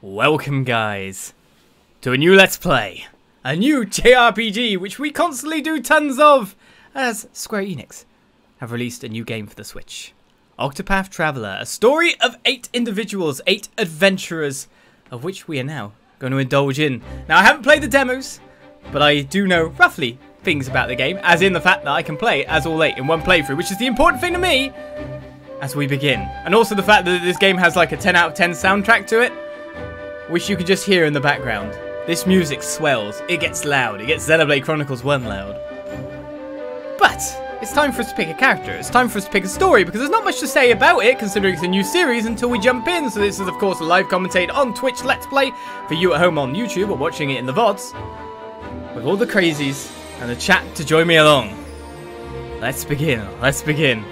Welcome guys to a new Let's Play, a new JRPG which we constantly do tons of, as Square Enix have released a new game for the Switch. Octopath Traveller, a story of 8 individuals, 8 adventurers, of which we are now going to indulge in. Now I haven't played the demos, but I do know roughly things about the game, as in the fact that I can play as all 8 in one playthrough, which is the important thing to me as we begin. And also the fact that this game has like a 10 out of 10 soundtrack to it, which you can just hear in the background. This music swells, it gets loud, it gets Xenoblade Chronicles 1 loud. But it's time for us to pick a character, it's time for us to pick a story, because there's not much to say about it, considering it's a new series, until we jump in. So this is of course a live commentate on Twitch Let's Play, for you at home on YouTube or watching it in the VODs, with all the crazies and the chat to join me along. Let's begin, let's begin.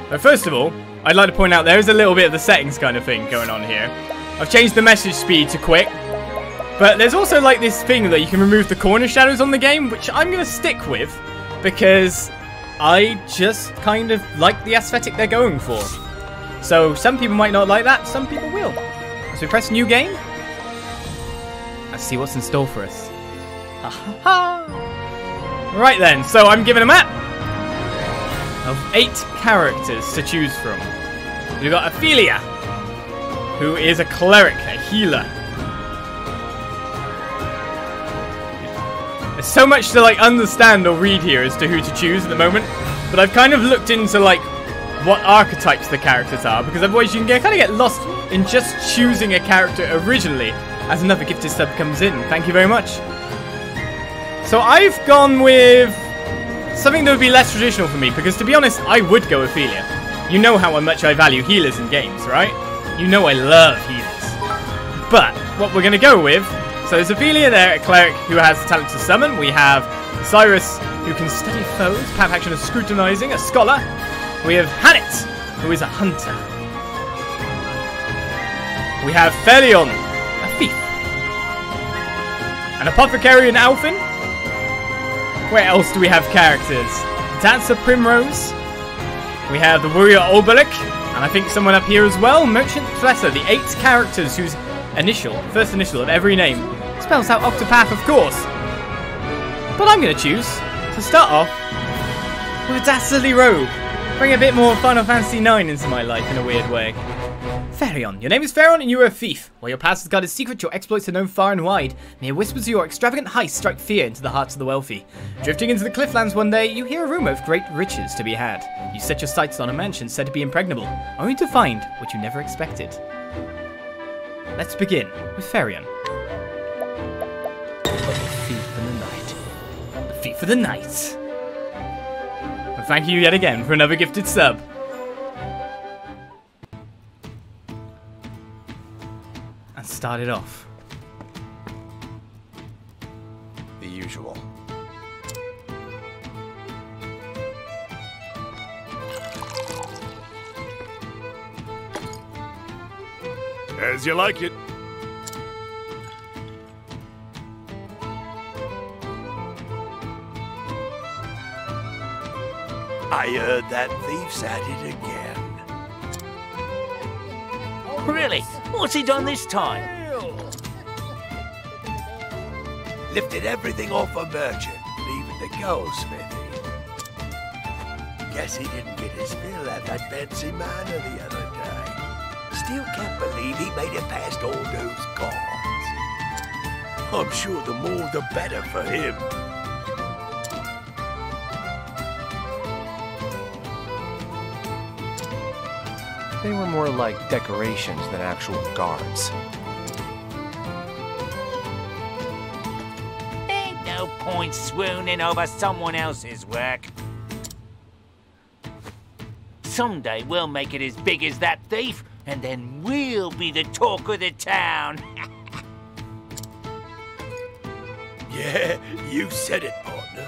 But first of all, I'd like to point out there is a little bit of the settings kind of thing going on here. I've changed the message speed to quick, but there's also like this thing that you can remove the corner shadows on the game, which I'm going to stick with because I just kind of like the aesthetic they're going for. So some people might not like that, some people will. So we press new game. Let's see what's in store for us. Right then, so I'm given a map of 8 characters to choose from. We've got Ophelia, who is a cleric, a healer. There's so much to like understand or read here as to who to choose at the moment, but I've kind of looked into like what archetypes the characters are, because otherwise you can kind of get lost in just choosing a character originally as another gifted sub comes in. Thank you very much. So I've gone with something that would be less traditional for me, because to be honest, I would go Ophelia. You know how much I value healers in games, right? You know I love healers. But what we're going to go with, so there's Ophelia there, a cleric who has the talent to summon. We have Cyrus, who can study foes, path action of scrutinizing, a scholar. We have Hannet, who is a hunter. We have Therion, a thief. An apothecary and Alphin. Where else do we have characters? Dancer Primrose. We have the warrior Obelisk, and I think someone up here as well, Merchant Professor, the 8 characters whose first initial of every name spells out Octopath, of course. But I'm going to choose to start off with a dastardly rogue. Bring a bit more Final Fantasy IX into my life in a weird way. Therion. Your name is Therion and you are a thief. While your past is guarded secret, your exploits are known far and wide. Mere whispers of your extravagant heist strike fear into the hearts of the wealthy. Drifting into the Clifflands one day, you hear a rumour of great riches to be had. You set your sights on a mansion said to be impregnable, only to find what you never expected. Let's begin with Therion. The thief in the night. The thief of the night. And thank you yet again for another gifted sub. And start it off. The usual. As you like it. I heard that thief's at it again. Really? What's he done this time? Lifted everything off a merchant, leaving the goldsmithy. Guess he didn't get his fill at that fancy manor the other day. Still can't believe he made it past all those guards. I'm sure the more the better for him. They were more like decorations than actual guards. Ain't no point swooning over someone else's work. Someday we'll make it as big as that thief, and then we'll be the talk of the town. Yeah, you said it, partner.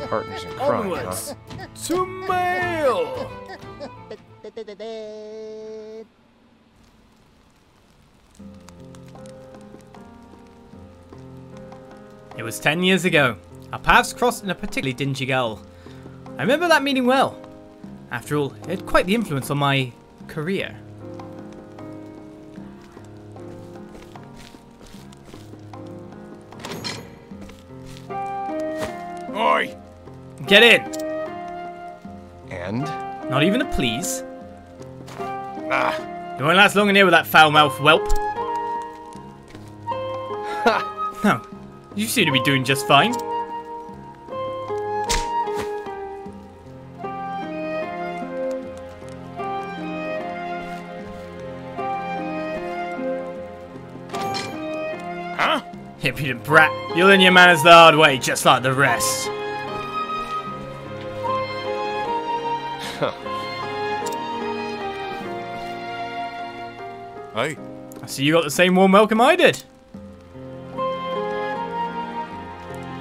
Partners in crime, Onwards huh? to mail. It was 10 years ago. Our paths crossed in a particularly dingy gale. I remember that meaning well. After all, it had quite the influence on my career. Oi! Get in! And? Not even a please. Ah, You won't last long in here with that foul-mouthed whelp. No, you seem to be doing just fine. huh? Impudent brat, you'll learn your manners the hard way, just like the rest. Hey, I see you got the same warm welcome I did.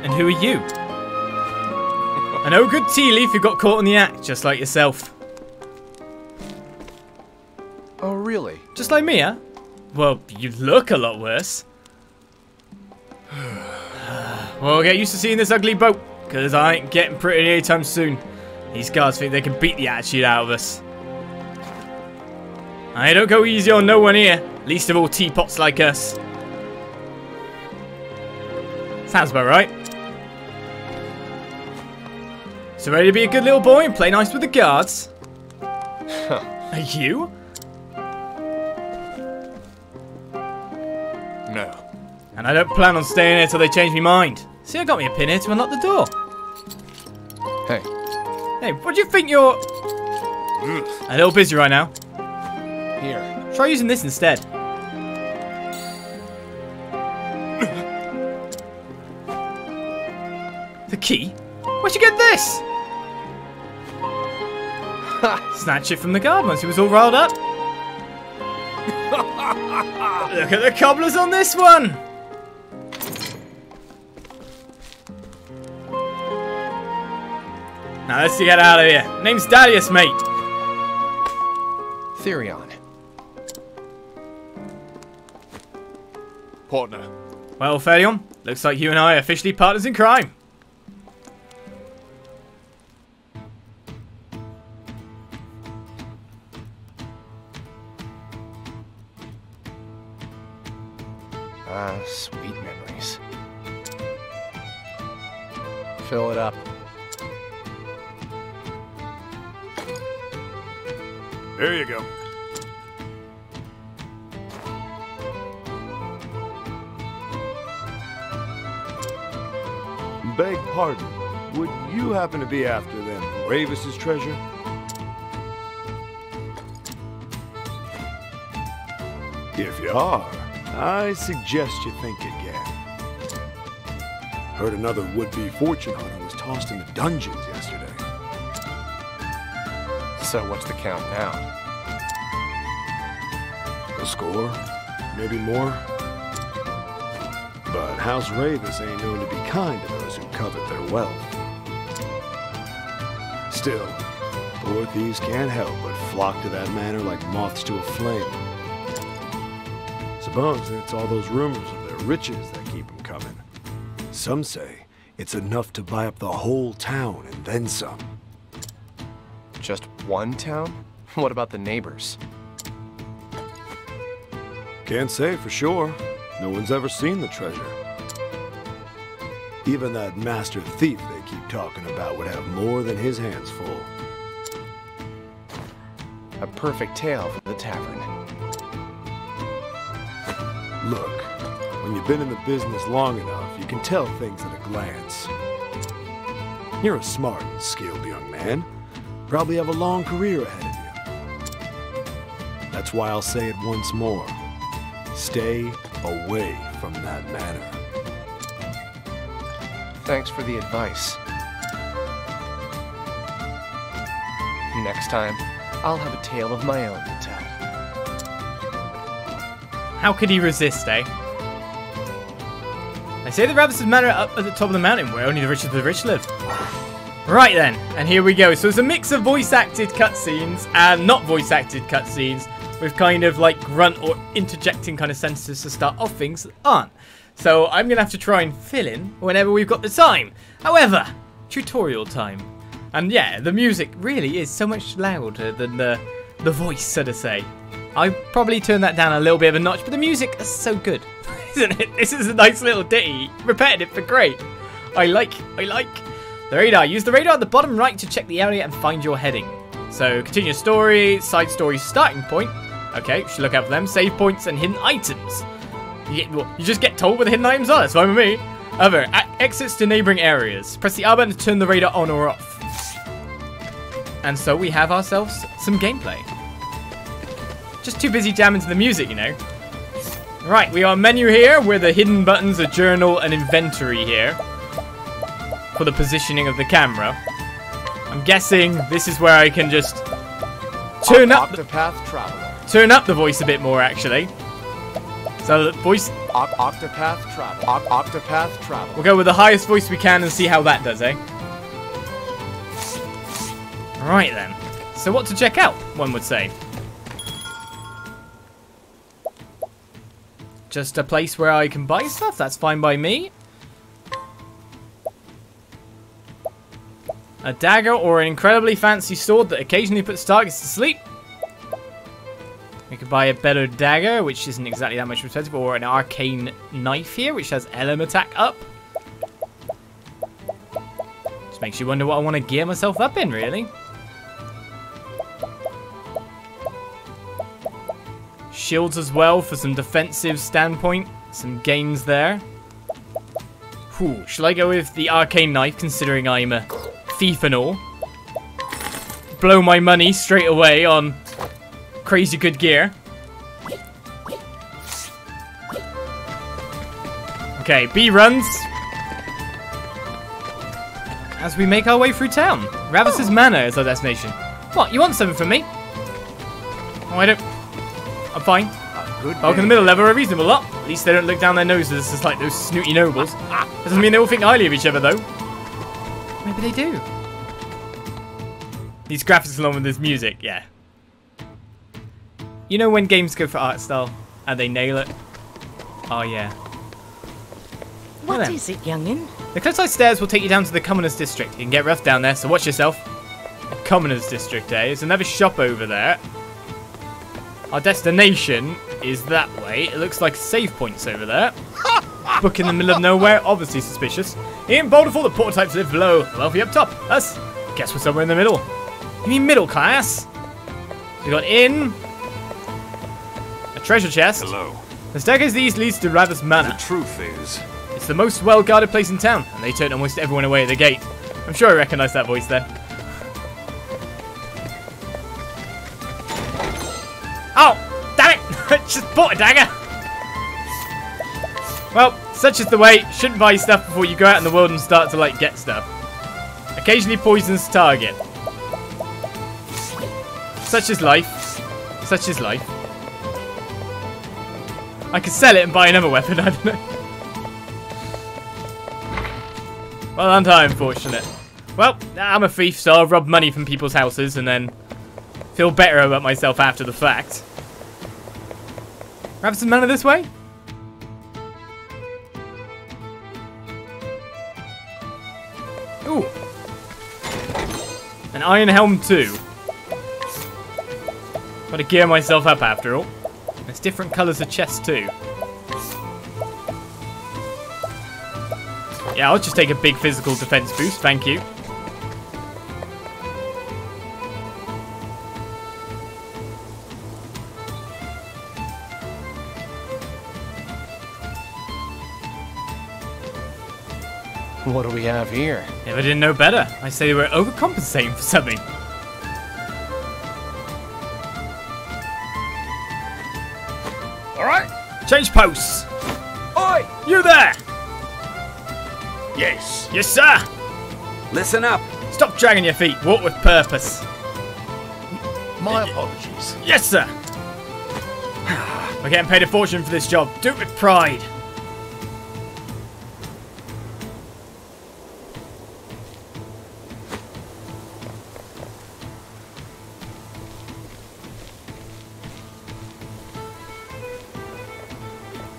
And who are you? An old good tea leaf who got caught in the act, just like yourself. Oh, really? Just like me, huh? Well, you look a lot worse. Well, get used to seeing this ugly boat, because I ain't getting pretty anytime soon. These guards think they can beat the attitude out of us. I don't go easy on no one here, least of all teapots like us. Sounds about right. So ready to be a good little boy and play nice with the guards? Are you? no. And I don't plan on staying here till they change my mind. See, I got me a pin here to unlock the door. Hey, Hey, what do you think you're... A little busy right now. here. Try using this instead. The key? Where'd you get this? Snatch it from the guard once he was all riled up. Look at the cobblers on this one. Now let's get out of here. Name's Darius, mate. Therion. Partner. Well, Therion, looks like you and I are officially partners in crime. Ah, sweet memories. Fill it up. There you go. Beg pardon. Would you happen to be after them Ravus's treasure? If you are, I suggest you think again. Heard another would-be fortune hunter was tossed in the dungeons yesterday. So what's the count now? A score? Maybe more? But House Ravus ain't known to be kind to those who covet their wealth. Still, poor thieves can't help but flock to that manor like moths to a flame. Suppose it's all those rumors of their riches that keep them coming. Some say it's enough to buy up the whole town and then some. Just one town? What about the neighbors? Can't say for sure. No one's ever seen the treasure. Even that master thief they keep talking about would have more than his hands full. A perfect tale for the tavern. Look, when you've been in the business long enough, you can tell things at a glance. You're a smart and skilled young man. Probably have a long career ahead of you. That's why I'll say it once more. Stay away from that manor. Thanks for the advice. Next time, I'll have a tale of my own to tell. How could he resist, eh? They say the Ravus Manor up at the top of the mountain where only the rich of the rich live. Right then, and here we go. So it's a mix of voice-acted cutscenes and not voice-acted cutscenes with kind of like grunt or interjecting kind of sentences to start off things that aren't. So I'm going to have to try and fill in whenever we've got the time. However, tutorial time. And yeah, the music really is so much louder than the voice, so to say. I probably turned that down a little bit of a notch, but the music is so good, isn't it? This is a nice little ditty, repetitive but great. I like. The radar. Use the radar at the bottom right to check the area and find your heading. So continue story, side story starting point. Okay, should look out for them. Save points and hidden items. You just get told where the hidden items are. That's fine with me. Other exits to neighboring areas. Press the R button to turn the radar on or off. And so we have ourselves some gameplay. Just too busy jamming to the music, you know. Right, we are menu here where the hidden buttons are journal and inventory here. For the positioning of the camera. I'm guessing this is where I can just turn up Octopath Traveller. Turn up the voice a bit more, actually. So the voice... Octopath Traveller. Octopath Traveller. We'll go with the highest voice we can and see how that does, eh? Right then. So what to check out, one would say. Just a place where I can buy stuff, that's fine by me. A dagger or an incredibly fancy sword that occasionally puts targets to sleep. We could buy a better dagger, which isn't exactly that much expensive, or an arcane knife here, which has LM attack up. Just makes you wonder what I want to gear myself up in, really. Shields as well for some defensive standpoint. Some gains there. Whew, shall I go with the arcane knife, considering I'm a thief and all? Blow my money straight away on crazy good gear. Okay, B runs. As we make our way through town. Ravus Manor is our destination. What, you want something from me? Oh, I don't... I'm fine. Bulk in the middle level a reasonable lot. At least they don't look down their noses as like those snooty nobles. Doesn't mean they all think highly of each other, though. Maybe they do. These graphics along with this music, yeah. You know when games go for art style and they nail it? Oh, yeah. What is it, youngin? The cliffside stairs will take you down to the Commoners District. You can get rough down there, so watch yourself. The Commoners District, eh? There's another shop over there. Our destination is that way. It looks like save points over there. Book in the middle of nowhere, obviously suspicious. In Bolderfall, the poor types live below, the wealthy up top. Us, guess we're somewhere in the middle. You mean middle class? We got inn, a treasure chest. Hello. The staircase these leads to Ravus Manor. The truth is, It's the most well-guarded place in town, and they turn almost everyone away at the gate. I'm sure I recognise that voice there. Oh, damn it! Just bought a dagger! Well, such is the way. Shouldn't buy stuff before you go out in the world and start to, like, get stuff. Occasionally poisons target. Such is life. Such is life. I could sell it and buy another weapon, I don't know. Well, aren't I unfortunate? Well, I'm a thief, so I'll rob money from people's houses and then feel better about myself after the fact. Ravus Manor this way? Ooh. An iron helm too. Gotta gear myself up after all. There's different colours of chests too. Yeah, I'll just take a big physical defense boost, thank you. What do we have here? If I didn't know better, I say they were overcompensating for something. Alright, change posts. Oi! You there! Yes. Yes, sir! Listen up. Stop dragging your feet, walk with purpose. My apologies. Yes, sir! We're getting paid a fortune for this job. Do it with pride.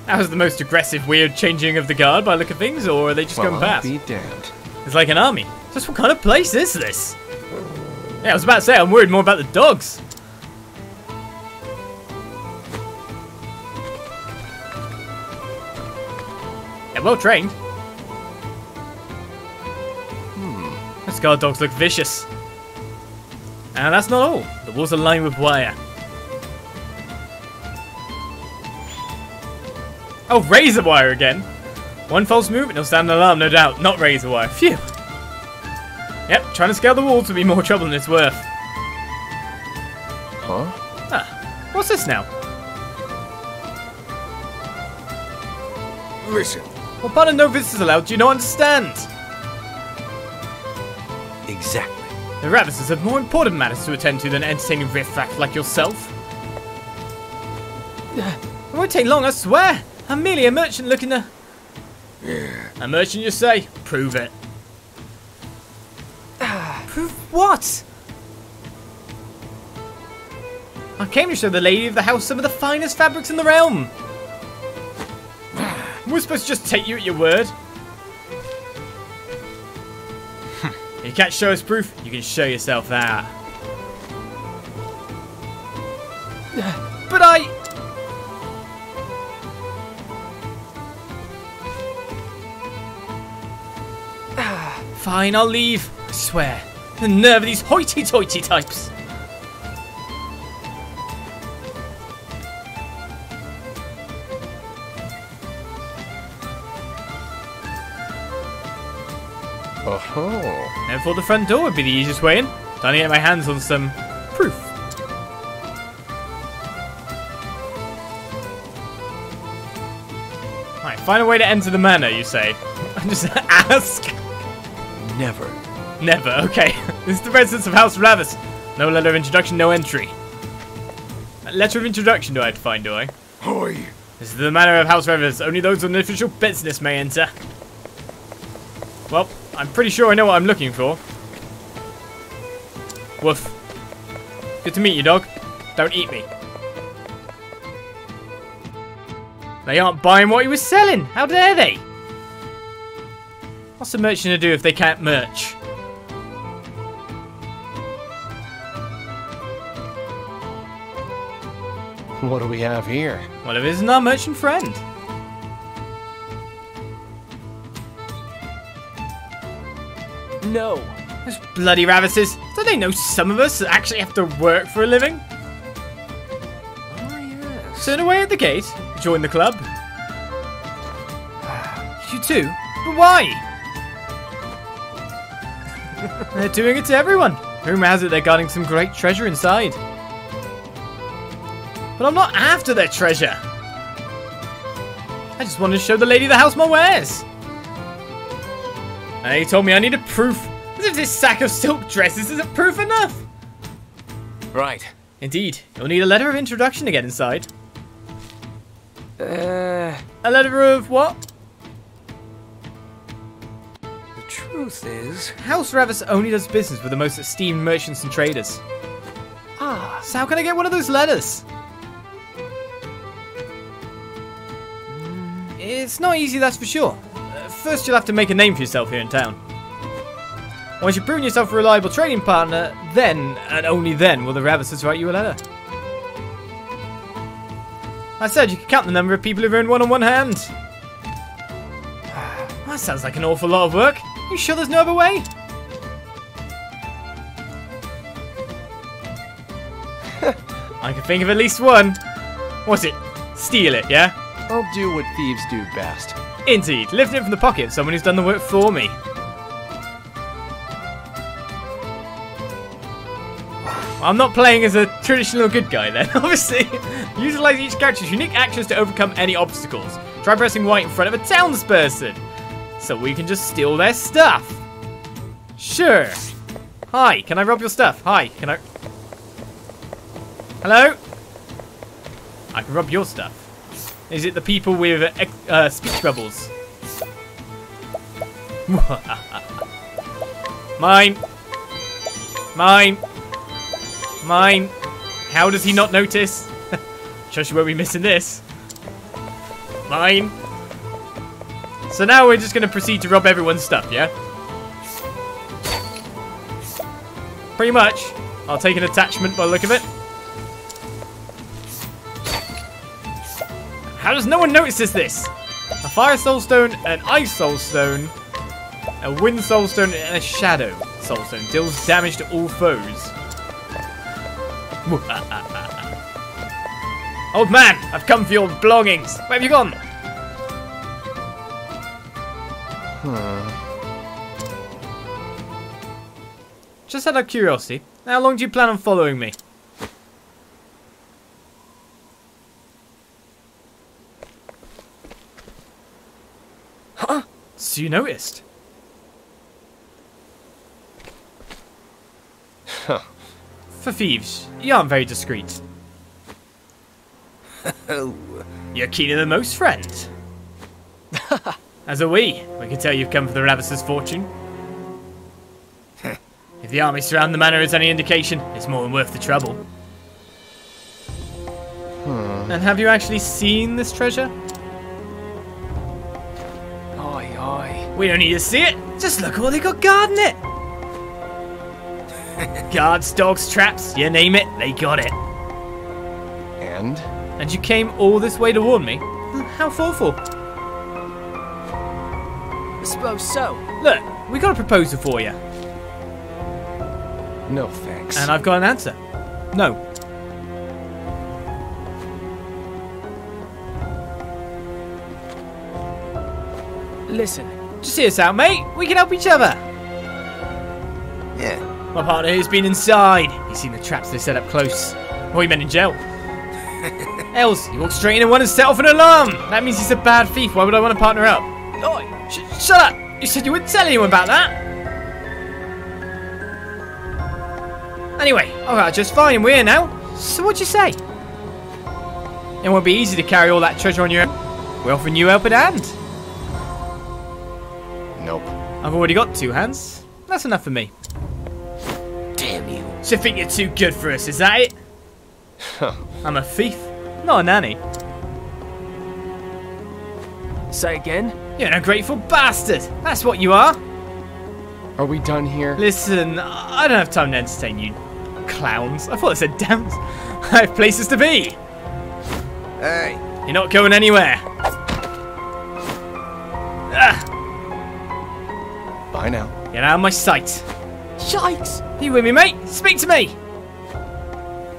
That was the most aggressive, weird changing of the guard by the look of things, or are they just going I'll past? be damned. It's like an army. Just what kind of place is this? Yeah, I was about to say, I'm worried more about the dogs. Yeah, well trained. Those guard dogs look vicious. And that's not all. The walls are lined with wire. Oh, razor wire again. One false move and he'll sound an alarm, no doubt. Not razor wire. Phew. Yep, trying to scale the walls would be more trouble than it's worth. Huh? Ah, what's this now? Listen. Well, pardon, no visitors allowed. Do you not understand? Exactly. The Ravuses have more important matters to attend to than entertaining riffraff like yourself. It won't take long, I swear. I'm merely a merchant looking to... Yeah. A merchant, you say? Prove it. Prove what? I came to show the lady of the house some of the finest fabrics in the realm. We're supposed to just take you at your word. You can't show us proof, you can show yourself that. But Fine, I'll leave. I swear. The nerve of these hoity-toity types. Oh. Never thought the front door would be the easiest way in. Time to get my hands on some proof. Right, find a way to enter the manor, you say? Just ask. Never. Never, okay. This is the residence of House Ravus. No letter of introduction, no entry. A letter of introduction do I have to find, do I? Oi. This is the manor of House Ravus. Only those on official business may enter. Well, I'm pretty sure I know what I'm looking for. Woof. Good to meet you, dog. Don't eat me. They aren't buying what he was selling. How dare they? What's a merchant to do if they can't merch? What do we have here? Well, it isn't our merchant friend. No. Those bloody Ravuses. Don't they know some of us actually have to work for a living? Oh, yes. Turn away at the gate. Join the club. You too? But why? They're doing it to everyone. Rumour has it they're guarding some great treasure inside. But I'm not after their treasure. I just wanted to show the lady of the house my wares. And they told me I needed proof. As if this sack of silk dresses isn't proof enough. Right. Indeed. You'll need a letter of introduction to get inside. A letter of what? The truth is... House Ravus only does business with the most esteemed merchants and traders. Ah. So how can I get one of those letters? It's not easy, that's for sure. First, you'll have to make a name for yourself here in town. Once you've proven yourself a reliable trading partner, then, and only then, will the Ravuses write you a letter. I said you can count the number of people who've earned one on one hand. That sounds like an awful lot of work. You sure there's no other way? I can think of at least one. What's it? Steal it, yeah? I'll do what thieves do best. Indeed, lifting it from the pocket of someone who's done the work for me. I'm not playing as a traditional good guy then, obviously. Utilize each character's unique actions to overcome any obstacles. Try pressing white in front of a townsperson, so we can just steal their stuff. Sure. Hi, can I rob your stuff? Hi, can I... Hello? I can rob your stuff. Is it the people with speech bubbles? Mine. Mine. Mine. How does he not notice? Trust you won't be missing this. Mine. So now we're just going to proceed to rob everyone's stuff, yeah? Pretty much. I'll take an attachment by the look of it. How does no one notice this? A fire soulstone, an ice soulstone, a wind soulstone, and a shadow soulstone. Deals damage to all foes. Old man, I've come for your belongings. Where have you gone? Just out of curiosity, how long do you plan on following me? Huh? So you noticed? For thieves, you aren't very discreet. Oh, You're keener than most, friend. As are we. We can tell you've come for the Ravus' fortune. If the army surround the manor is any indication, it's more than worth the trouble. And have you actually seen this treasure? Aye, aye. We don't need to see it. Just look at what they got guarding it. Guards, dogs, traps, you name it, they got it. And? And you came all this way to warn me? How thoughtful. I suppose so. Look, we got a proposal for you. No thanks. And I've got an answer. No. Listen. Just hear us out, mate. We can help each other. yeah. My partner here's been inside. He's seen the traps they set up close. Or he meant in jail. Els, he walked straight in and wanted to set off an alarm. That means he's a bad thief. Why would I want to partner up? Oi! Shut up! You said you wouldn't tell anyone about that. Anyway, alright, just fine. We're here now. So what'd you say? It won't be easy to carry all that treasure on your own. We're offering you a helping hand. Nope. I've already got 2 hands. That's enough for me. Damn you. So you think you're too good for us, is that it? I'm a thief, not a nanny. Say again? You're an ungrateful bastard. That's what you are. Are we done here? Listen, I don't have time to entertain you clowns. I thought it said dams. I have places to be. Hey. You're not going anywhere. Ah, Bye now. get out of my sight. Yikes! Are you with me, mate? Speak to me.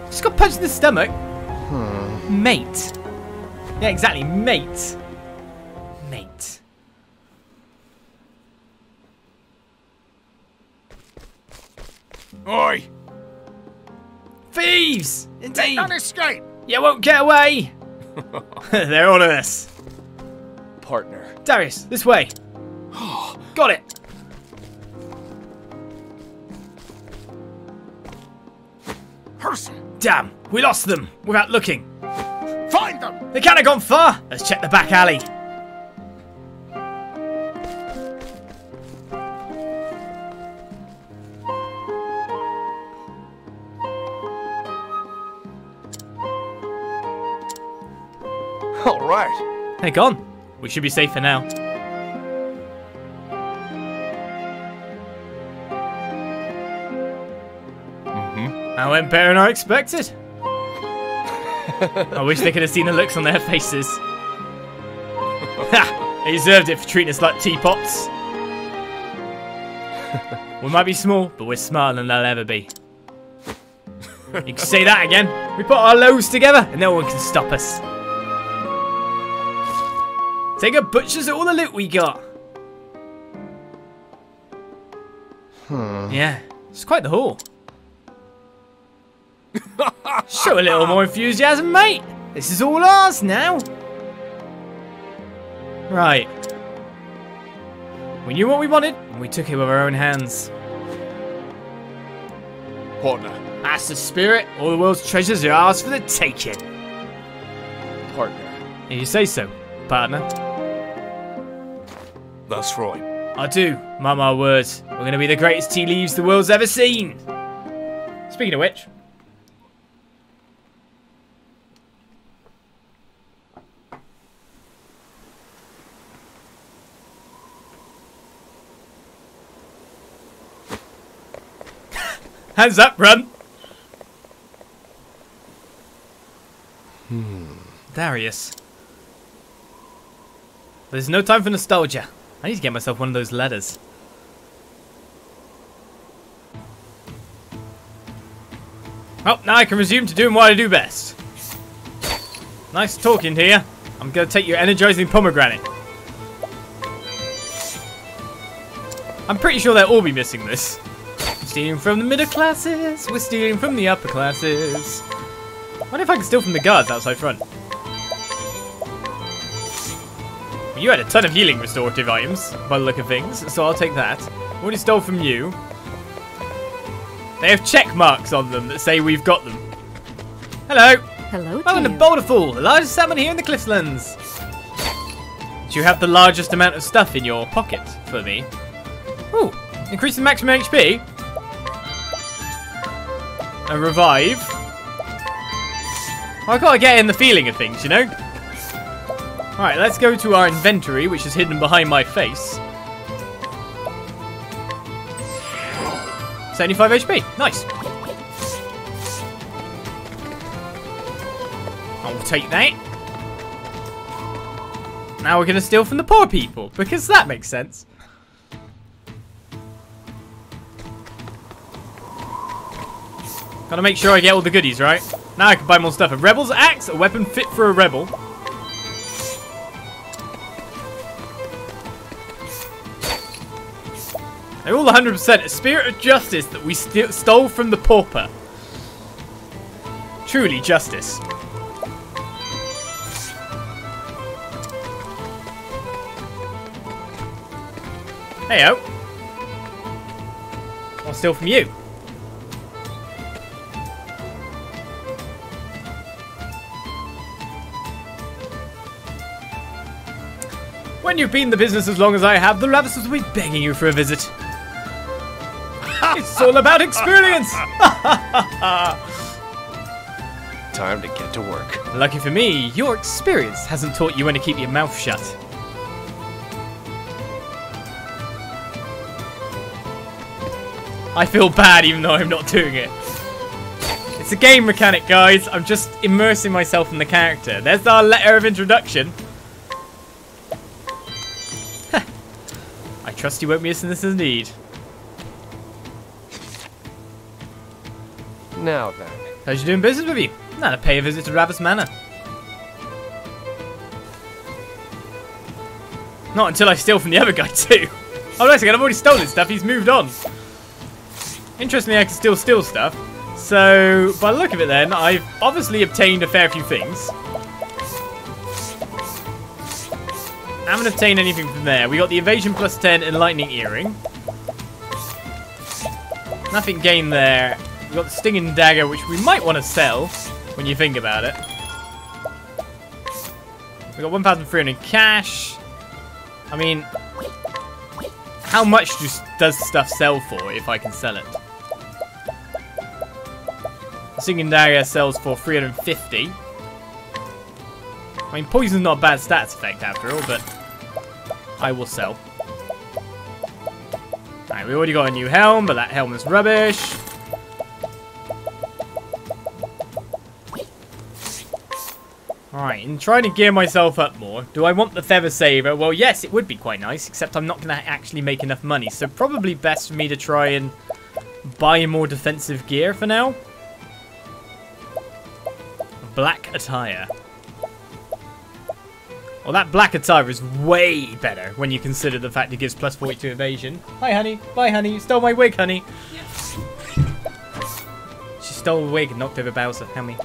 Just got punched in the stomach. Mate. Yeah, exactly, mate. Mate. Oi! Thieves! Indeed! Don't escape! You won't get away! They're on us. Partner. Darius, this way. Got it. Person! Damn, we lost them without looking. Find them! They can't have gone far. Let's check the back alley. All right. They're gone. We should be safe for now. I went better than I expected. I wish they could have seen the looks on their faces. Ha! They deserved it for treating us like teapots. We might be small, but we're smarter than they'll ever be. You can say that again. We put our loads together and no one can stop us. Take a butcher's at all the loot we got. Yeah, it's quite the haul. Show a little more enthusiasm, mate. This is all ours now. Right. We knew what we wanted, and we took it with our own hands. Partner. That's the spirit. All the world's treasures are ours for the taking. Partner. And you say so, partner. That's right. I do. Mark my words. We're going to be the greatest tea leaves the world's ever seen. Speaking of which. Hands up, run! Darius. There's no time for nostalgia. I need to get myself one of those letters. Well, now I can resume to doing what I do best. Nice talking to you. I'm going to take your energizing pomegranate. I'm pretty sure they'll all be missing this. Stealing from the middle classes. We're stealing from the upper classes. I wonder if I can steal from the guards outside front. Well, you had a ton of healing restorative items, by the look of things, so I'll take that. What he stole from you? They have check marks on them that say we've got them. Hello. Hello to Welcome to you. Bolderfall, the largest settlement here in the Cliffslands. Do you have the largest amount of stuff in your pocket for me? Ooh, increase the maximum HP. A revive. Well, I gotta get in the feeling of things, you know? Alright, let's go to our inventory, which is hidden behind my face. 75 HP, nice. I'll take that. Now we're gonna steal from the poor people, because that makes sense. Gotta make sure I get all the goodies, right? Now I can buy more stuff. A rebel's axe, a weapon fit for a rebel. They're all 100% a spirit of justice that we stole from the pauper. Truly justice. Heyo. I'll steal from you. When you've been in the business as long as I have, the Ravus will be begging you for a visit. It's all about experience! Time to get to work. Lucky for me, your experience hasn't taught you when to keep your mouth shut. I feel bad even though I'm not doing it. It's a game mechanic, guys. I'm just immersing myself in the character. There's our letter of introduction. I trust you won't miss this indeed. Now then. How's you doing business with you? Now to pay a visit to Ravus Manor. Not until I steal from the other guy too. Oh, wait a second, I've already stolen stuff. He's moved on. Interestingly, I can still steal stuff. So, by the look of it then, I've obviously obtained a fair few things. I haven't obtained anything from there. We got the evasion plus 10 and lightning earring. Nothing gained there. We got the stinging dagger, which we might want to sell when you think about it. We got 1,300 cash. I mean, how much does stuff sell for if I can sell it? The stinging dagger sells for 350. I mean, poison's not a bad stats effect after all, but I will sell. Alright, we already got a new helm, but that helm is rubbish. Alright, in trying to gear myself up more, do I want the Feather Saber? Well, yes, it would be quite nice, except I'm not going to actually make enough money. So probably best for me to try and buy more defensive gear for now. Black attire. Well, that black attire is way better when you consider the fact it gives plus 42 evasion. Hi, honey. Bye, honey. You stole my wig, honey. She stole a wig and knocked over Bowser. Help me.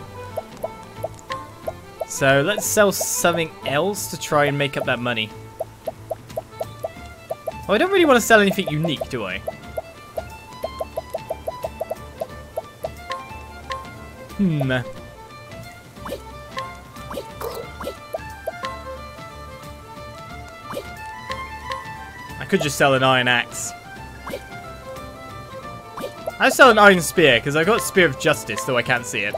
So, let's sell something else to try and make up that money. Well, I don't really want to sell anything unique, do I? I could just sell an iron axe. I'll sell an iron spear, because I've got Spear of Justice, though I can't see it.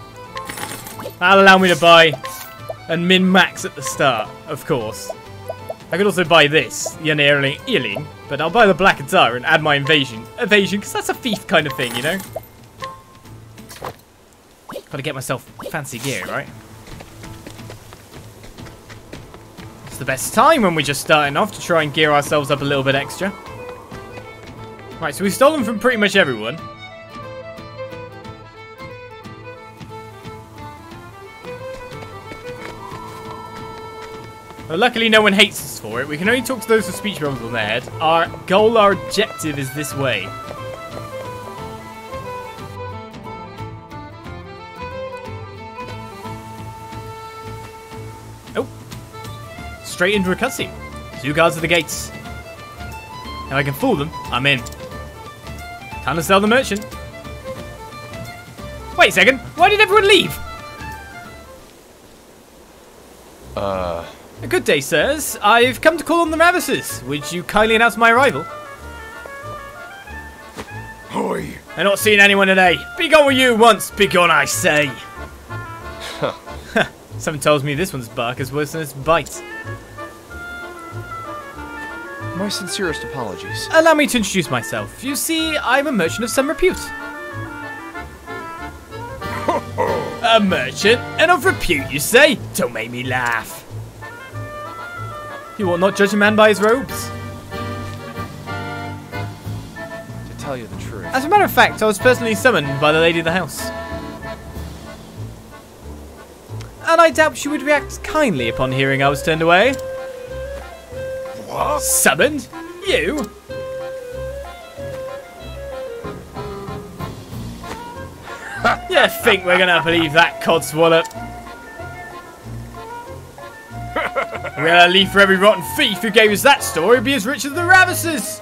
That'll allow me to buy and min-max at the start, of course. I could also buy this, the unerring, but I'll buy the black attire and add my evasion, because that's a thief kind of thing, you know? Gotta get myself fancy gear, right? It's the best time when we're just starting off to try and gear ourselves up a little bit extra. Right, so we've stolen from pretty much everyone. Well, luckily no one hates us for it. We can only talk to those with speech bubbles on their head. Our goal, our objective is this way. Oh. Straight into a cutscene. 2 guards at the gates. If I can fool them, I'm in. Time to sell the merchant. Wait a second. Why did everyone leave? Good day, sirs. I've come to call on the Ravuses. Would you kindly announce my arrival? Oi! I'm not seeing anyone today. Be gone with you once. Be gone, I say. Something tells me this one's bark is worse than its bite. My sincerest apologies. Allow me to introduce myself. You see, I'm a merchant of some repute. A merchant and of repute, you say? Don't make me laugh. You will not judge a man by his robes. To tell you the truth. As a matter of fact, I was personally summoned by the lady of the house. And I doubt she would react kindly upon hearing I was turned away. What? Summoned? You? You think we're gonna believe that, codswallop? We're gonna leave for every rotten thief who gave us that story be as rich as the Ravuses.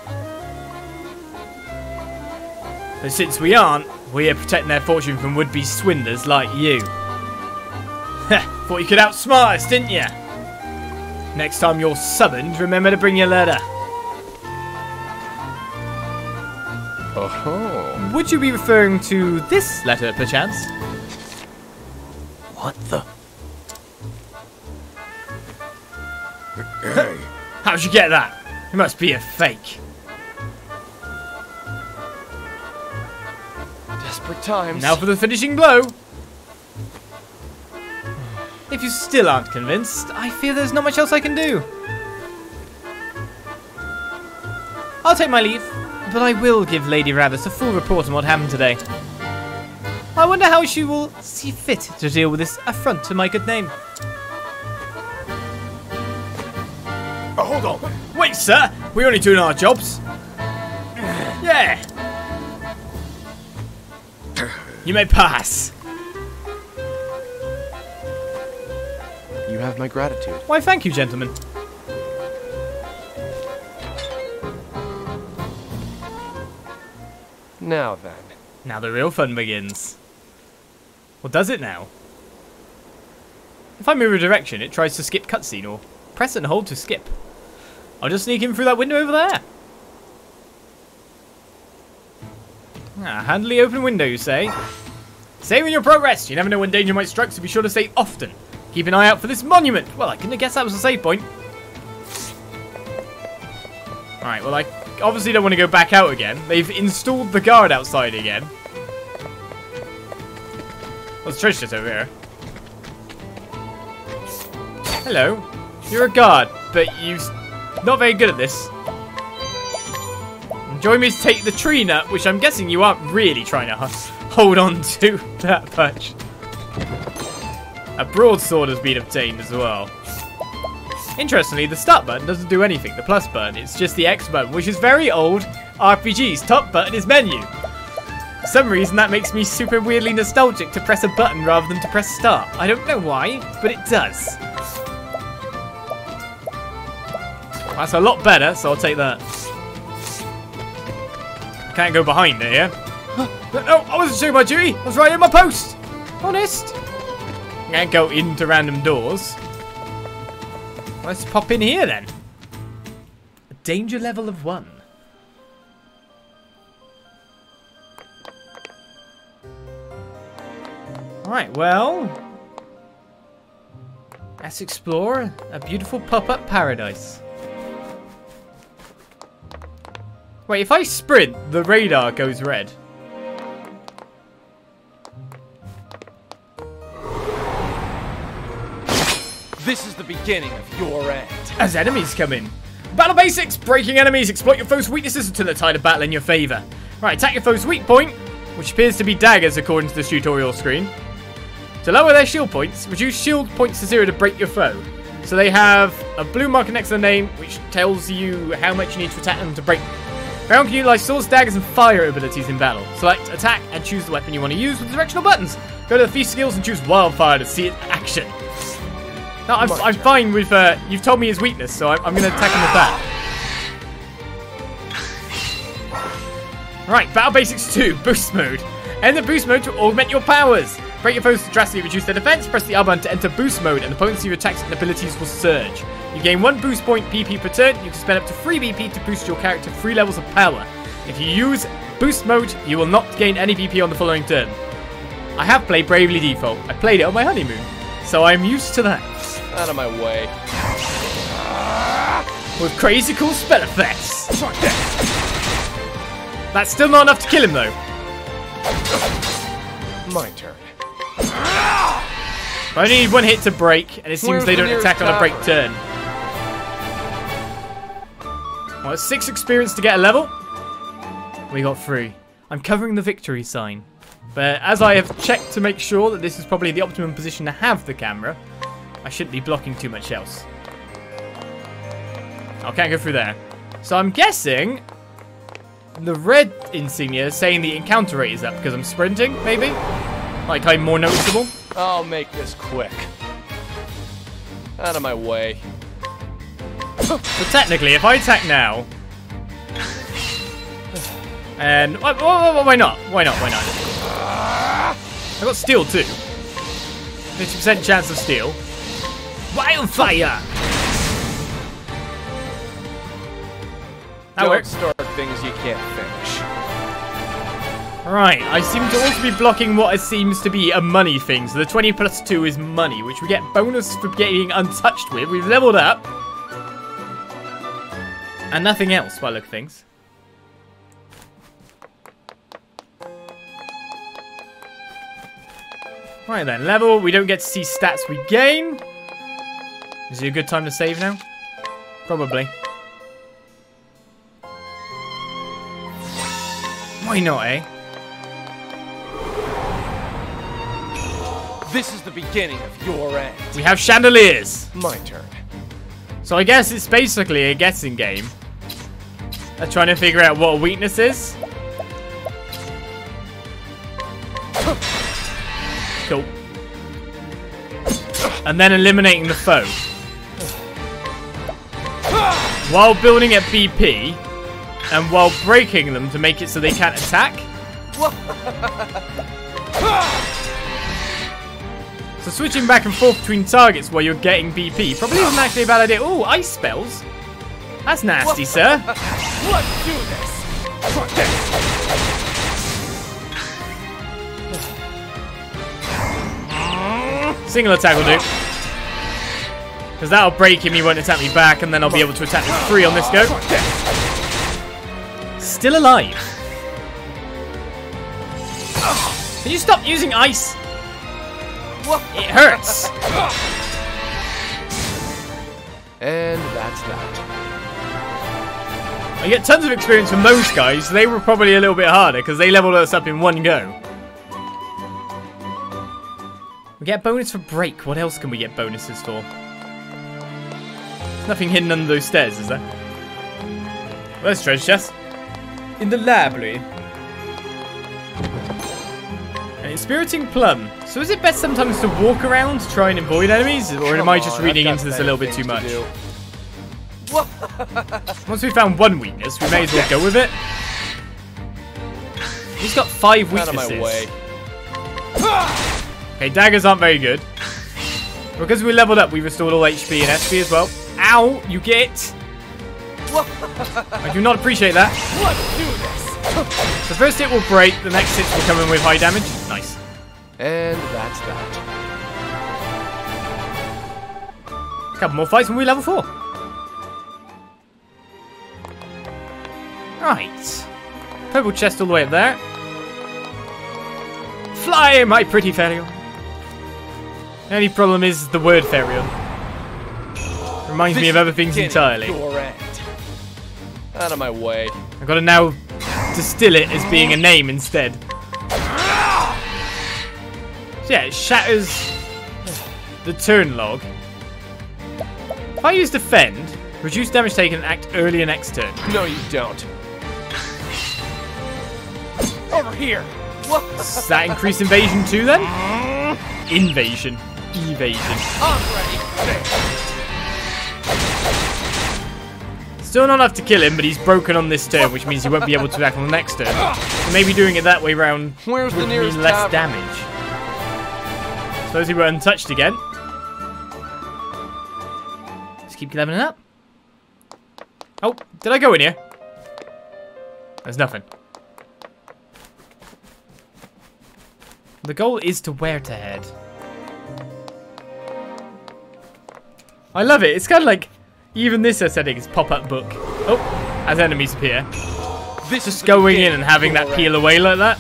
But since we aren't, we're protecting their fortune from would-be swindlers like you. Thought you could outsmart us, didn't you? Next time you're summoned, remember to bring your letter. Oh. Would you be referring to this letter, perchance? What the? Hey! How'd you get that? It must be a fake. Desperate times. Now for the finishing blow. If you still aren't convinced, I fear there's not much else I can do. I'll take my leave, but I will give Lady Ravus a full report on what happened today. I wonder how she will see fit to deal with this affront to my good name. Hold on! Wait, sir! We're only doing our jobs. Yeah! You may pass. You have my gratitude. Why, thank you, gentlemen. Now then. Now the real fun begins. Well, does it now? If I move a direction, it tries to skip cutscene, or press and hold to skip. I'll just sneak in through that window over there. Ah, handily open window, you say? Saving your progress. You never know when danger might strike, so be sure to save often. Keep an eye out for this monument. Well, I couldn't have guessed that was a save point. Alright, well, I obviously don't want to go back out again. They've installed the guard outside again. Well, there's treasure chest over here. Hello. You're a guard, but you're not very good at this. Join me to take the tree nut, which I'm guessing you aren't really trying to hold on to that much. A broadsword has been obtained as well. Interestingly, the start button doesn't do anything, the plus button. It's just the X button, which is very old RPG's top button is menu. For some reason, that makes me super weirdly nostalgic to press a button rather than to press start. I don't know why, but it does. That's a lot better, so I'll take that. I can't go behind it, yeah? No, I wasn't doing my duty. I was right in my post. Honest. I can't go into random doors. Let's pop in here then. A danger level of 1. Alright, well, let's explore a beautiful pop-up paradise. Wait, if I sprint, the radar goes red. This is the beginning of your end. As enemies come in. Battle basics. Breaking enemies. Exploit your foe's weaknesses until the tide of battle in your favor. Right, attack your foe's weak point, which appears to be daggers according to the tutorial screen. To lower their shield points, reduce shield points to 0 to break your foe. So they have a blue marker next to their name, which tells you how much you need to attack them to break. Therion can utilize swords, daggers, and fire abilities in battle. Select attack and choose the weapon you want to use with the directional buttons. Go to the feast skills and choose wildfire to see it in action. No, I'm fine with, you've told me his weakness, so I'm going to attack him with that. Right, Battle Basics 2, Boost Mode. Enter Boost Mode to augment your powers. Break your foes to drastically reduce their defense. Press the R button to enter Boost Mode, and the potency of your attacks and abilities will surge. You gain 1 boost point BP per turn. You can spend up to 3 BP to boost your character 3 levels of power. If you use Boost Mode, you will not gain any BP on the following turn. I have played Bravely Default. I played it on my honeymoon, so I'm used to that. Out of my way. With crazy cool spell effects. That's still not enough to kill him, though. My turn. I only need 1 hit to break, and it seems they don't attack on a break turn. Well, it's 6 experience to get a level. We got 3. I'm covering the victory sign. But as I have checked to make sure that this is probably the optimum position to have the camera, I shouldn't be blocking too much else. I can't go through there. So I'm guessing the red insignia is saying the encounter rate is up because I'm sprinting, maybe? Like I'm more noticeable? I'll make this quick. Out of my way. So technically, if I attack now... And... why not? Why not? Why not? I got steal too. 50% chance of steal. Wildfire! That Don't works. start things you can't finish. Right, I seem to also be blocking what it seems to be a money thing. So the 20 plus 2 is money, which we get bonus for getting untouched with. We've leveled up. And nothing else by the look of things. Right then, level. We don't get to see stats we gain. Is it a good time to save now? Probably. Why not, eh? This is the beginning of your end. We have chandeliers. My turn. So I guess it's basically a guessing game. They're trying to figure out what a weakness is. Cool. And then eliminating the foe. While building at BP. And while breaking them to make it so they can't attack. So switching back and forth between targets while you're getting BP probably isn't actually a bad idea. Ooh, ice spells. That's nasty, sir. Let's do this. Single attack will do. Because that'll break him, he won't attack me back, and then I'll be able to attack with 3 on this go. Still alive. Can you stop using ice? It hurts. And that's that. I get tons of experience from those guys. They were probably a little bit harder because they leveled us up in 1 go. We get bonus for break. What else can we get bonuses for? Nothing hidden under those stairs, is there? Well, there's treasure chest. In the library. And Inspiriting Plum. So is it best sometimes to walk around to try and avoid enemies? Or am I just reading into this a little bit too much? Once we've found one weakness, we may as well go with it. He's got 5 weaknesses. Out of my way. Okay, daggers aren't very good. Because we leveled up, we restored all HP and SP as well. Ow, you get. I do not appreciate that. Let's do this. The first hit will break, the next hits will come in with high damage. Nice. And that's that. A couple more fights when we level 4. Right. Purple chest all the way up there. Fly, my pretty Therion. The only problem is the word Therion. reminds me of other things entirely. Your end. Out of my way. I've got to now distill it as being a name instead. So yeah, it shatters the turn log. If I use defend, reduce damage taken and act earlier next turn. No, you don't. Over here. Does that increase invasion too then? Invasion. Evasion. I'm ready. Still not enough to kill him, but he's broken on this turn, which means he won't be able to attack on the next turn. So maybe doing it that way round Where's the would nearest mean less tavern? damage. Suppose he were untouched again. Just keep leveling up. Oh, did I go in here? There's nothing. The goal is to where to head. I love it. It's kind of like even this aesthetic is pop-up book. Oh, as enemies appear. This Just going in and having that peel away like that.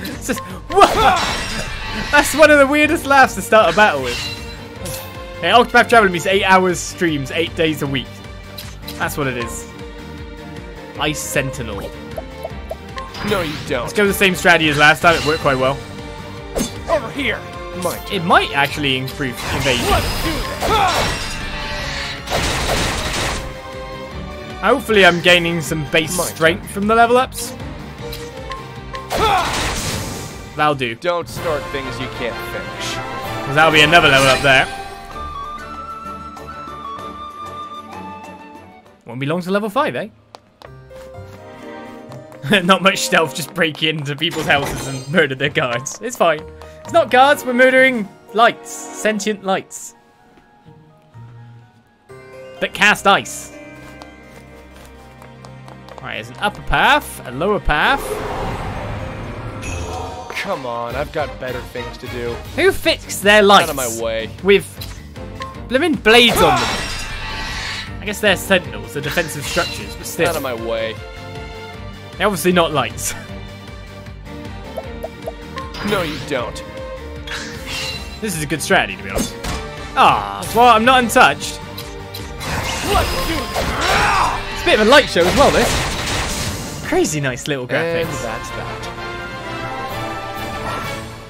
It's just, that's one of the weirdest laughs to start a battle with. Hey, Octopath Traveller means 8 hours streams, 8 days a week. That's what it is. Ice Sentinel. No, you don't. Let's go with the same strategy as last time. It worked quite well. Over here. It might actually improve invasion. Let's do this. Hopefully I'm gaining some base strength from the level ups. That'll do. Don't start things you can't finish. Because that'll be another level up there. Won't be long to level 5, eh? Not much stealth, just break into people's houses and murder their guards. It's fine. It's not guards, we're murdering lights. Sentient lights. That cast ice. Alright, there's an upper path, a lower path. Come on, I've got better things to do. Who fixed their lights? Out of my way. With blimmin' blades on them. I guess they're sentinels, they're defensive structures, but still. Out of my way. They're obviously not lights. No, you don't. This is a good strategy, to be honest. Ah, well, I'm not untouched. It's a bit of a light show as well, this. Crazy nice little graphics. And that's that.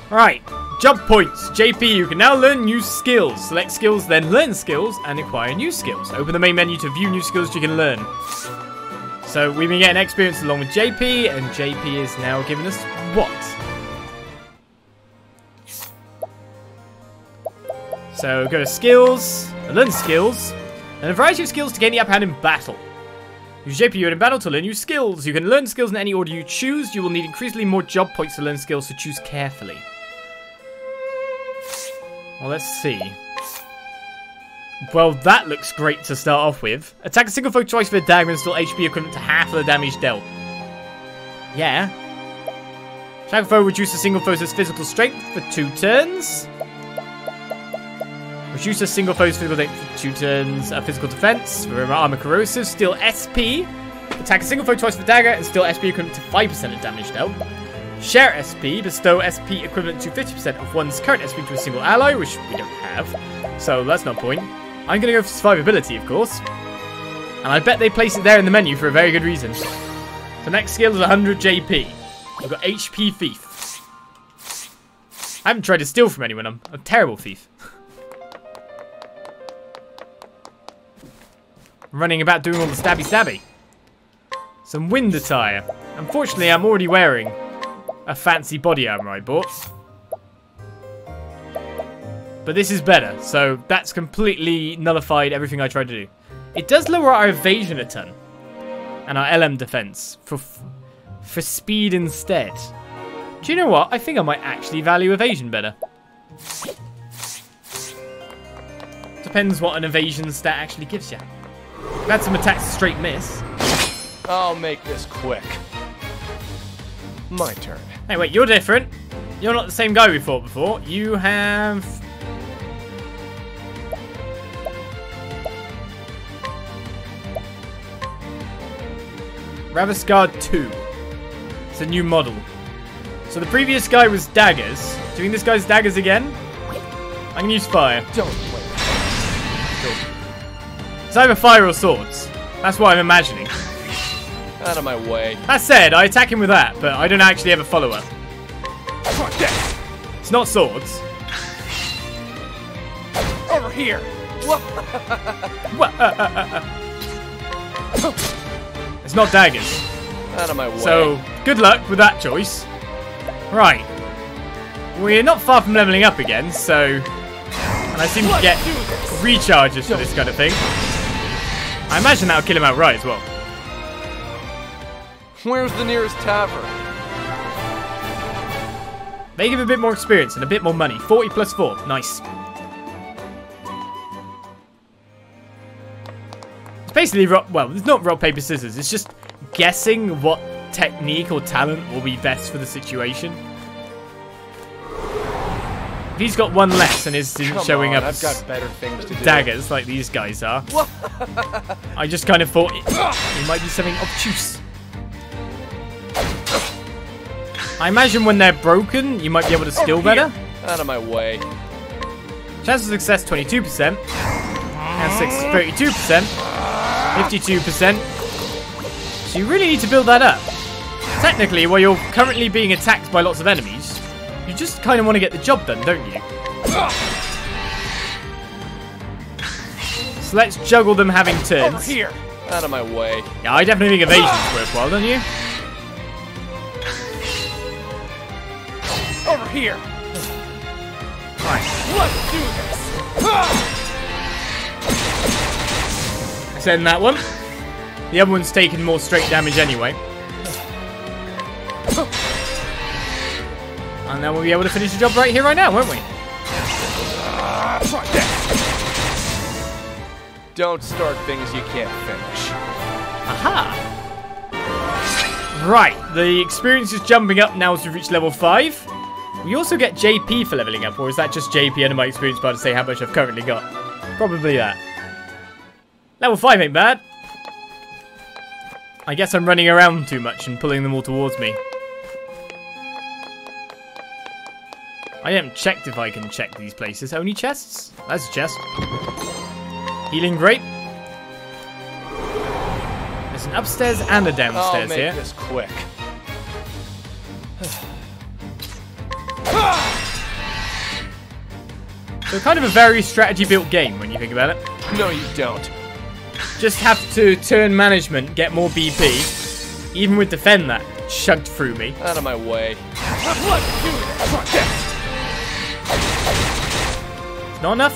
Right, jump points. JP, you can now learn new skills. Select skills, then learn skills, and acquire new skills. Open the main menu to view new skills you can learn. So we've been getting experience along with JP, and JP is now giving us what? So go to skills, learn skills, and a variety of skills to gain the upper hand in battle. Use JP in battle to learn new skills. You can learn skills in any order you choose. You will need increasingly more job points to learn skills, so choose carefully. Well, let's see. Well, that looks great to start off with. Attack a single foe twice with a dagger and still HP equivalent to half of the damage dealt. Yeah. Attack a foe reduce a single foe's physical strength for 2 turns. Reduce a single foe's physical strength for 2 turns. Physical defense for armor corrosive. Steal SP. Attack a single foe twice with a dagger and steal SP equivalent to 5% of damage dealt. Share SP. Bestow SP equivalent to 50% of one's current SP to a single ally, which we don't have. So that's no point. I'm going to go for survivability, of course. And I bet they place it there in the menu for a very good reason. So next skill is 100 JP. We've got HP Thief. I haven't tried to steal from anyone. I'm a terrible thief. Running about doing all the stabby. Some wind attire. Unfortunately, I'm already wearing a fancy body armor I bought. But this is better, so that's completely nullified everything I tried to do. It does lower our evasion a ton. And our LM defense for speed instead. Do you know what? I think I might actually value evasion better. Depends what an evasion stat actually gives you. I've had some attacks straight miss. I'll make this quick. My turn. Hey, wait, you're different. You're not the same guy we fought before. You have... Ravus 2. It's a new model. So the previous guy was daggers. Doing this guy's daggers again? I'm going to use fire. Don't wait. It's either fire or swords. That's what I'm imagining. Out of my way. That said, I attack him with that, but I don't actually have a follow-up. It's not swords. Over here. It's not daggers. Out of my way. So, good luck with that choice. Right. We're not far from leveling up again, so... And I seem to get recharges for this kind of thing. I imagine that'll kill him outright as well. Where's the nearest tavern? They give a bit more experience and a bit more money. 40 plus 4. Nice. It's basically, well, it's not rock, paper, scissors. It's just guessing what technique or talent will be best for the situation. If he's got one less and isn't showing up I've got better things to do. daggers like these guys are, I just kind of thought it might be something obtuse. I imagine when they're broken, you might be able to skill better. Out of my way. Chance of success 22%. And 32%. 52%. So you really need to build that up. Technically, while you're currently being attacked by lots of enemies, you just kind of want to get the job done, don't you? So let's juggle them having turns. Over here. Out of my way. Yeah, I definitely think evasion's worthwhile, don't you? Over here. Right. Let's do this. Send that one. The other one's taking more straight damage anyway. And then we'll be able to finish the job right here, right now, won't we? Don't start things you can't finish. Aha! Right, the experience is jumping up now as we've reached level 5. We also get JP for leveling up, or is that just JP under my experience bar to say how much I've currently got? Probably that. Level 5 ain't bad. I guess I'm running around too much and pulling them all towards me. I haven't checked if I can check these places. Only chests? That's a chest. Healing grate. There's an upstairs and a downstairs I'll make here. this quick. So kind of a very strategy-built game when you think about it. No, you don't. Just have to turn management, get more BP. Even with defend that chugged through me. Out of my way. It's not enough.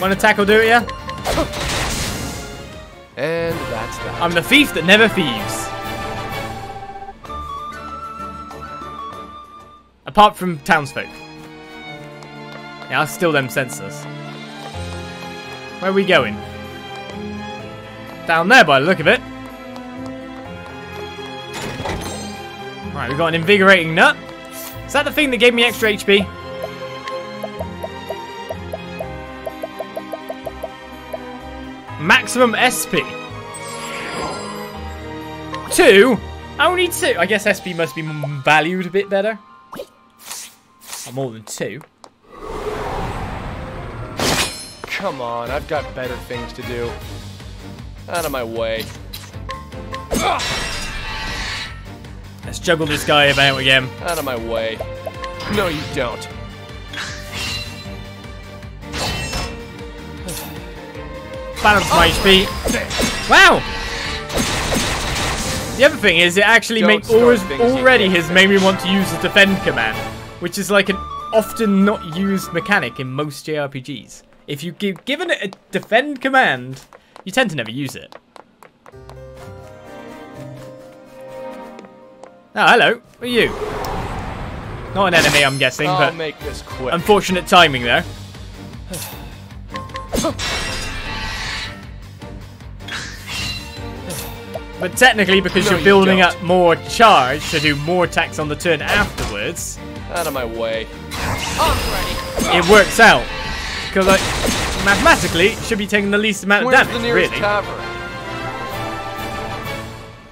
One attack will do it, yeah? And that's that. I'm the thief that never thieves. Apart from townsfolk. Yeah, still them senseless. Where are we going? Down there by the look of it. Right, we've got an invigorating nut. Is that the thing that gave me extra HP? Maximum SP. 2? Only 2? I guess SP must be valued a bit better. Or more than 2. Come on, I've got better things to do. Out of my way. Let's juggle this guy about again. Out of my way. No, you don't. Balance my HP. Wow! The other thing is, it actually already has made me want to use the defend command, which is like an often not used mechanic in most JRPGs. If you give given it a defend command, you tend to never use it. Oh, hello. Who are you? Not an enemy, I'm guessing, I'll but make this quick. unfortunate timing there. But technically, because you're building up more charge to do more attacks on the turn afterwards, Out of my way. it works out. Because, like, mathematically, it should be taking the least amount of Where's damage, the nearest really. tavern?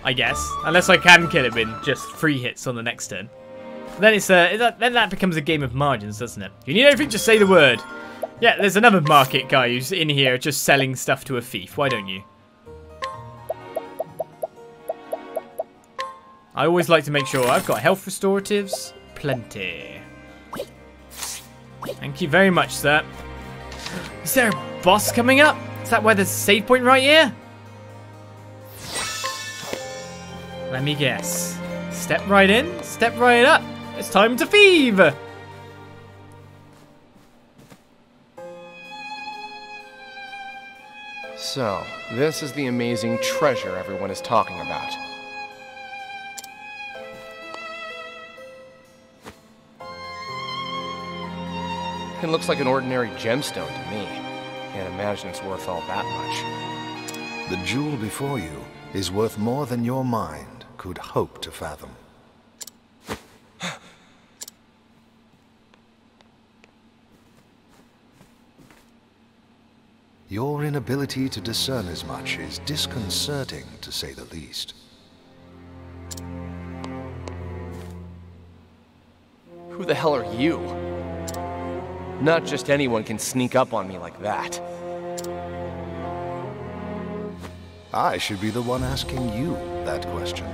I guess. Unless I can kill him in just 3 hits on the next turn. Then it's then that becomes a game of margins, doesn't it? If you need anything, just say the word. Yeah, there's another market guy who's in here just selling stuff to a thief. Why don't you? I always like to make sure I've got health restoratives. Plenty. Thank you very much, sir. Is there a boss coming up? Is that why there's a save point right here? Let me guess. Step right in, step right up. It's time to thieve! So, this is the amazing treasure everyone is talking about. It looks like an ordinary gemstone to me. Can't imagine it's worth all that much. The jewel before you is worth more than your mind could hope to fathom. Your inability to discern as much is disconcerting, to say the least. Who the hell are you? Not just anyone can sneak up on me like that. I should be the one asking you that question.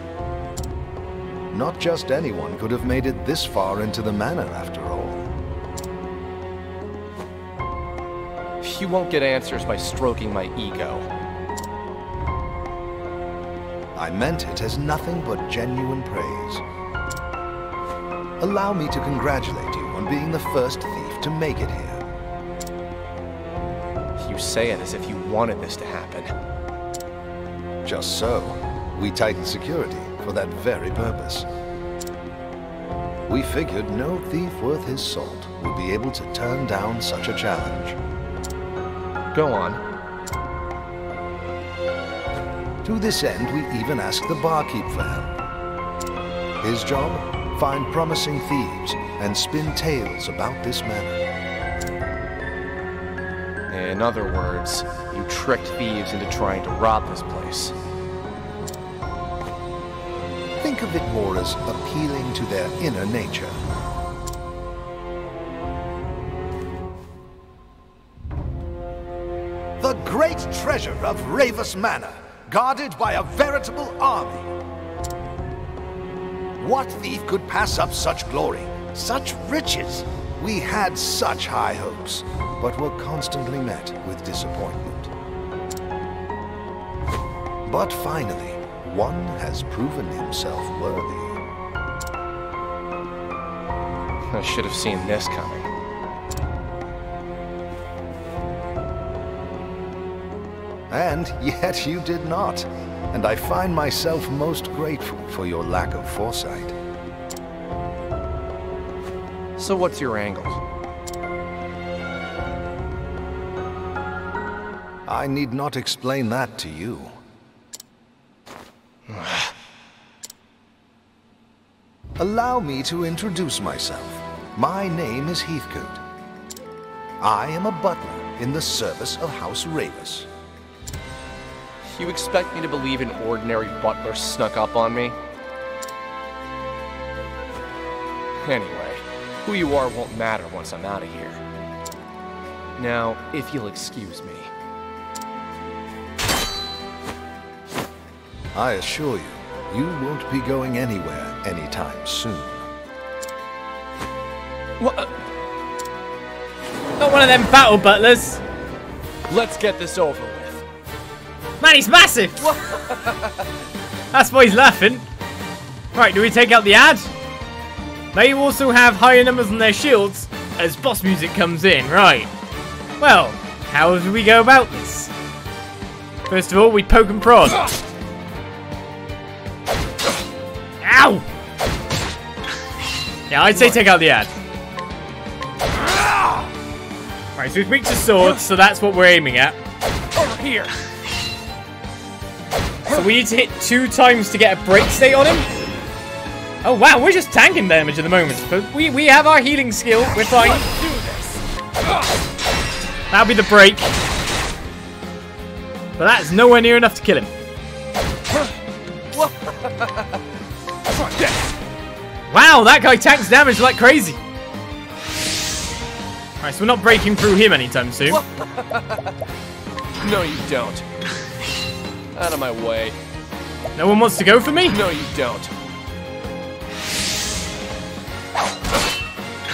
Not just anyone could have made it this far into the manor, after all. You won't get answers by stroking my ego. I meant it as nothing but genuine praise. Allow me to congratulate you on being the first thief to make it here. You say it as if you wanted this to happen. Just so. We tightened security for that very purpose. We figured no thief worth his salt would be able to turn down such a challenge. Go on. To this end, we even asked the barkeep for help. His job? Find promising thieves and spin tales about this manor. In other words, you tricked thieves into trying to rob this place. Think of it more as appealing to their inner nature. The great treasure of Ravus Manor, guarded by a veritable army. What thief could pass up such glory, such riches? We had such high hopes, but were constantly met with disappointment. But finally, one has proven himself worthy. I should have seen this coming. And yet you did not. And I find myself most grateful for your lack of foresight. So what's your angle? I need not explain that to you. Allow me to introduce myself. My name is Heathcote. I am a butler in the service of House Ravus. You expect me to believe an ordinary butler snuck up on me? Anyway, who you are won't matter once I'm out of here. Now, if you'll excuse me. I assure you, you won't be going anywhere anytime soon. What? Not one of them battle butlers. Let's get this over with. Man, he's massive. That's why he's laughing. Right, do we take out the ad? They also have higher numbers on their shields as boss music comes in, right? Well, how do we go about this? First of all, we poke and prod. Ow! Yeah, I'd say take out the ad. Right, so he's weak to swords, so that's what we're aiming at. Over here. So we need to hit 2 times to get a break state on him. Oh wow, we're just tanking damage at the moment. But we have our healing skill, we're fine. That'll be the break. But that's nowhere near enough to kill him. Wow, that guy tanks damage like crazy. Alright, so we're not breaking through him anytime soon. No, you don't. Out of my way. No one wants to go for me? No, you don't.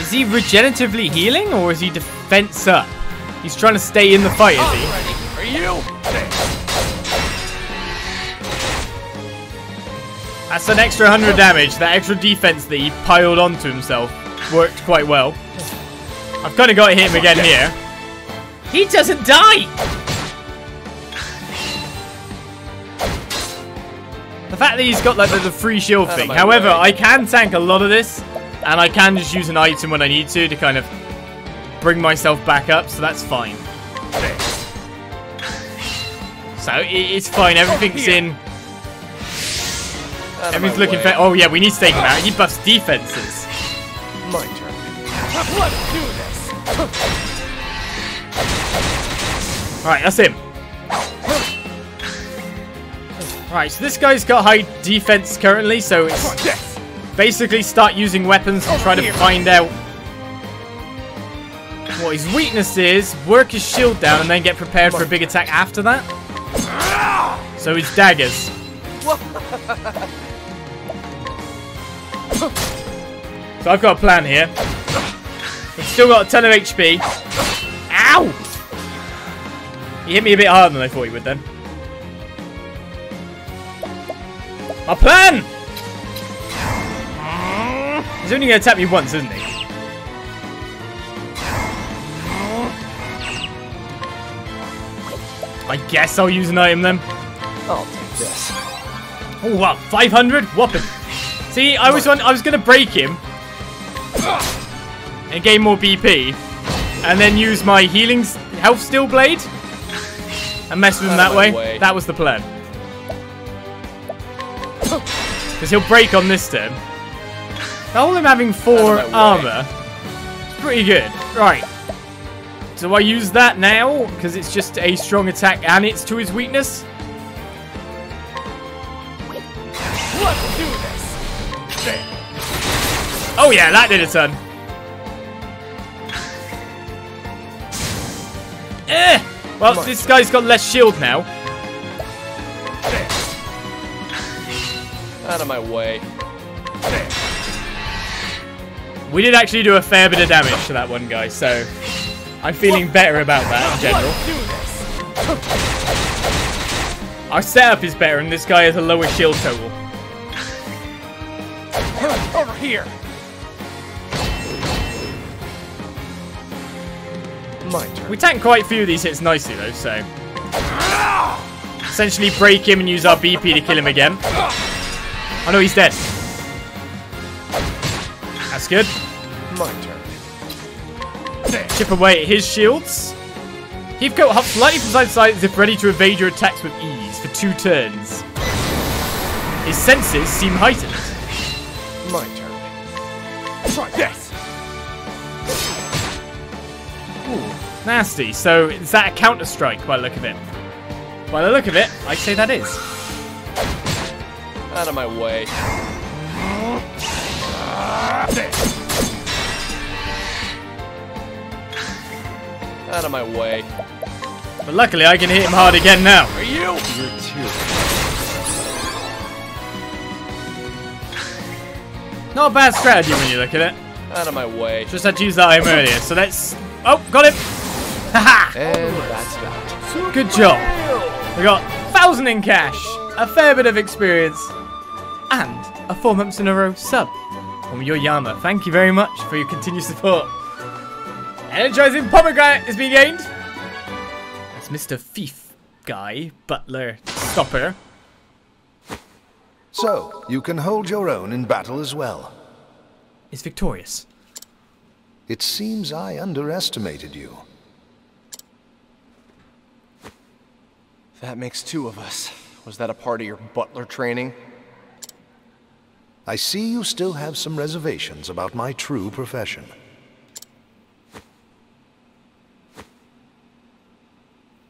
Is he regeneratively healing, or is he defense up? He's trying to stay in the fight, is he? Are you? That's an extra 100 damage. That extra defense that he piled onto himself worked quite well. I've kind of got to hit him again here. He doesn't die! The fact that he's got like the free shield thing. However, I can tank a lot of this, and I can just use an item when I need to kind of bring myself back up, so that's fine. So it's fine. Everything's in. Everything's looking fair. Oh yeah, we need to take him out. He buffs defenses. My turn. Let's do this. Alright, that's him. Alright, so this guy's got high defense currently, so it's basically start using weapons and try to find out what his weakness is, work his shield down, and then get prepared for a big attack after that. So his daggers. So I've got a plan here. We've still got a ton of HP. Ow! He hit me a bit harder than I thought he would then. My plan! He's only going to attack me once, isn't he? I guess I'll use an item then. I'll take this. Oh, what? 500? Whopping. See, I was going to break him and gain more BP, and then use my healing health steel blade and mess with him that way. That was the plan. Because he'll break on this turn. The whole him having 4 armor is pretty good. Right. Do I use that now? Because it's just a strong attack and it's to his weakness? Let's do this. Oh yeah, that did a ton. Well, this guy's got less shield now. Out of my way. We did actually do a fair bit of damage to that one guy, so I'm feeling better about that in general. Our setup is better, and this guy has a lower shield total. Over here. My turn. We tank quite a few of these hits nicely, though, so essentially break him and use our BP to kill him again. Oh no, he's dead. That's good. My turn. Chip away at his shields. Heathcote hops slightly from side to side as if ready to evade your attacks with ease for 2 turns. His senses seem heightened. My turn. Try this. Ooh, nasty. So is that a counter strike by the look of it? By the look of it, I'd say that is. Out of my way. Out of my way. But luckily, I can hit him hard again now. Are you? You're too. Not a bad strategy when you look at it. Out of my way. Just had to use that item earlier, so let's... Oh, got him! Haha! And that's that. Good job. We got 1,000 in cash, a fair bit of experience, and a 4 months in a row sub from Yoyama. Thank you very much for your continued support. Energizing pomegranate is being gained. That's Mr. Thief guy, butler, stopper. So, you can hold your own in battle as well. Is victorious. It seems I underestimated you. That makes 2 of us. Was that a part of your butler training? I see you still have some reservations about my true profession.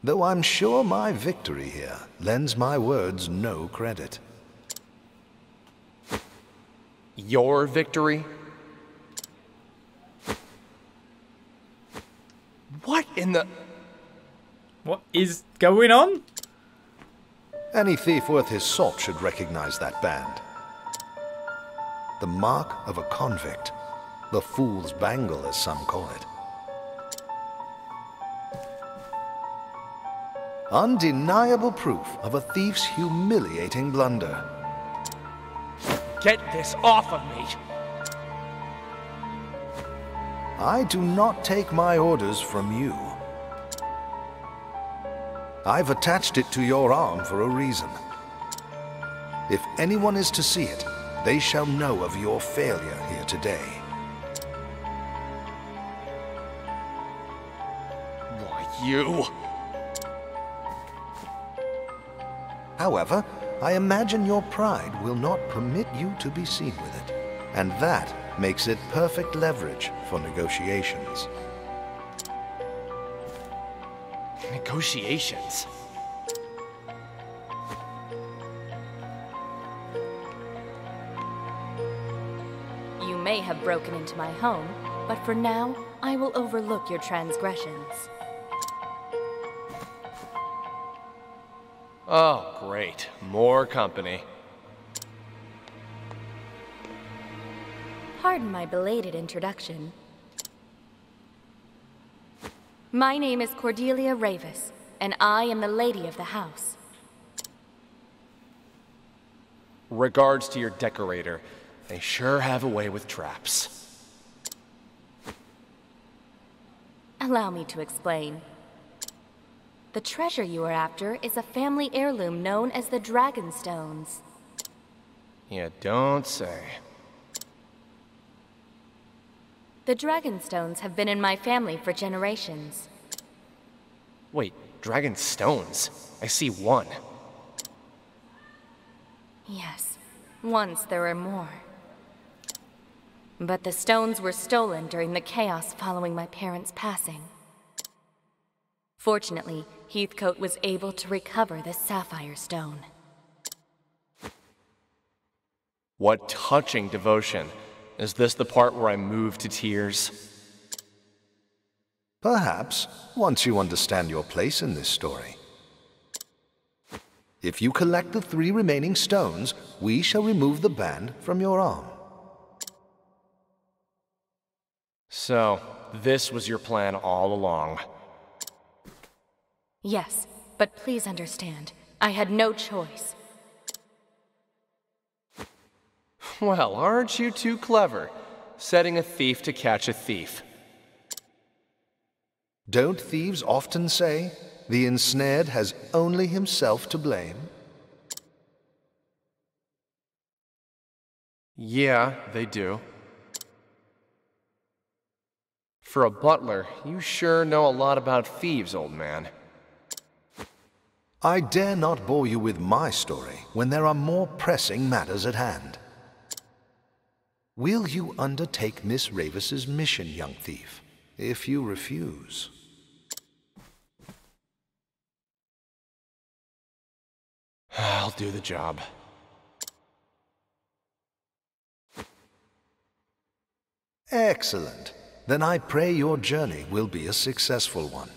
Though I'm sure my victory here lends my words no credit. Your victory? in the... What is going on? Any thief worth his salt should recognize that band. The mark of a convict. The fool's bangle, as some call it. Undeniable proof of a thief's humiliating blunder. Get this off of me! I do not take my orders from you. I've attached it to your arm for a reason. If anyone is to see it, they shall know of your failure here today. Why, you... However, I imagine your pride will not permit you to be seen with it, and that makes it perfect leverage for negotiations. Negotiations? You may have broken into my home, but for now, I will overlook your transgressions. Oh, great. More company. Pardon my belated introduction. My name is Cordelia Ravus, and I am the lady of the house. Regards to your decorator. They sure have a way with traps. Allow me to explain. The treasure you are after is a family heirloom known as the Dragonstones. You don't say. The Dragonstones have been in my family for generations. Wait, dragon stones? I see one. Yes, once there were more. But the stones were stolen during the chaos following my parents' passing. Fortunately, Heathcote was able to recover the Sapphire Stone. What touching devotion. Is this the part where I move to tears? Perhaps, once you understand your place in this story. If you collect the 3 remaining stones, we shall remove the band from your arm. So, this was your plan all along. Yes, but please understand, I had no choice. Well, aren't you too clever? Setting a thief to catch a thief. Don't thieves often say, the ensnared has only himself to blame? Yeah, they do. For a butler, you sure know a lot about thieves, old man. I dare not bore you with my story when there are more pressing matters at hand. Will you undertake Miss Ravus's mission, young thief? If you refuse... I'll do the job. Excellent. Then I pray your journey will be a successful one.